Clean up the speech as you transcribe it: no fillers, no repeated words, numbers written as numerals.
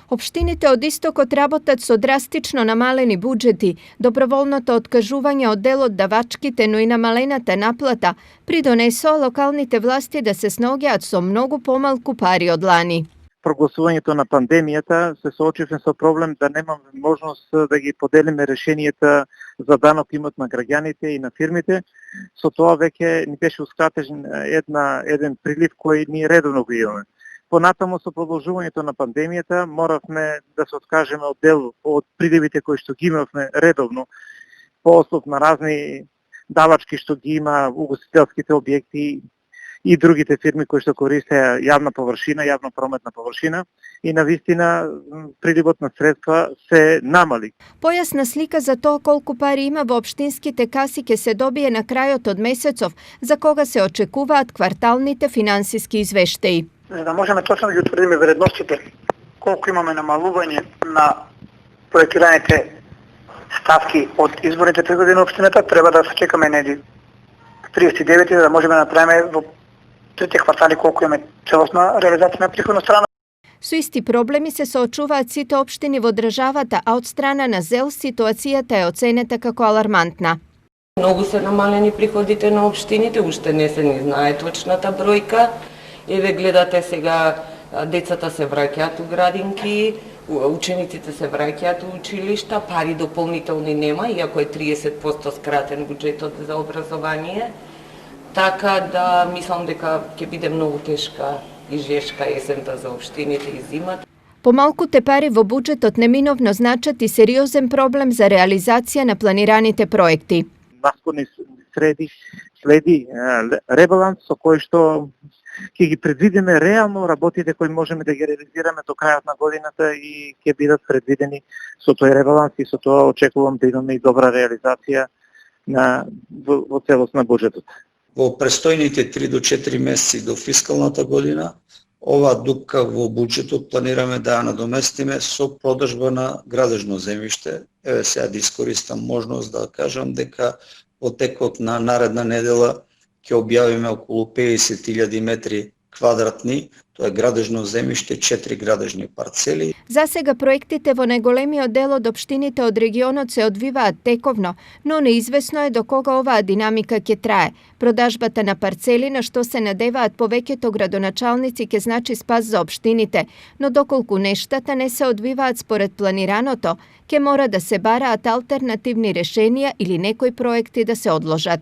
Обштините од истокот работат со драстично намалени буџети, доброволното откажување од дел од давачките, но и намалената наплата придонесоа локалните власти да се сногиат со многу помалку пари од лани. Прогласувањето на пандемијата се соочивме со проблем да немаме можност да ги поделиме решенијата за данок имот на граѓаните и на фирмите. Со тоа веќе ни беше ускратен еден прилив кој ние редовно го имаме. Понатаму со продолжувањето на пандемијата моравме да се откажеме од дел од приливите кои што ги имавме редовно по ослов на разни давачки што ги има угостителските објекти и другите фирми кои што користеа јавна површина, јавна прометна површина и навистина приливот на средства се намали. Појасна слика за тоа колку пари има во општинските каси ќе се добие на крајот од месецов, за кога се очекуваат кварталните финансиски извештаи. За да можеме точно да ги утврдиме вредностите, колку имаме намалување на проектираните ставки од изборните приходи на општината, треба да сачекаме неди 39 за да можеме да направиме во трите квартали колку имаме целосна реализација на приходна страна. Со исти проблеми се соочуваат сите општини во државата, а од страна на ЗЕЛ ситуацијата е оценета како алармантна. Многу се намалени приходите на општините, уште не се ни знае точната бројка. Еве гледате сега, децата се враќаат у градинки, учениците се враќаат у училишта, пари дополнителни нема, иако е 30% скратен буџетот за образование. Така да мислам дека ќе биде многу тешка и жешка есента за општините и зимата. Помалкуте пари во буџетот неминовно значат и сериозен проблем за реализација на планираните проекти. Наскоро следи ребаланс со кој што ќе ги предвидиме реално работите кои можеме да ги реализираме до крајот на годината и ќе бидат предвидени со тој ребаланс и со тоа очекувам да имаме и добра реализација во целост на буџетот. Во престојните 3 до 4 месеци до фискалната година, оваа дупка во буџетот планираме да ја надоместиме со продажба на градежно земјиште. Еве сега да искористам можност да кажам дека во текот на наредна недела ќе објавиме околу 50.000 метри квадратни, тоа е градежно земјиште, 4 градежни парцели. За сега проектите во најголемиот дел од општините од регионот се одвиваат тековно, но неизвестно е до кога оваа динамика ќе трае. Продажбата на парцели на што се надеваат повеќето градоначалници ќе значи спас за општините, но доколку нештата не се одвиваат според планираното, ќе мора да се бараат алтернативни решенија или некои проекти да се одложат.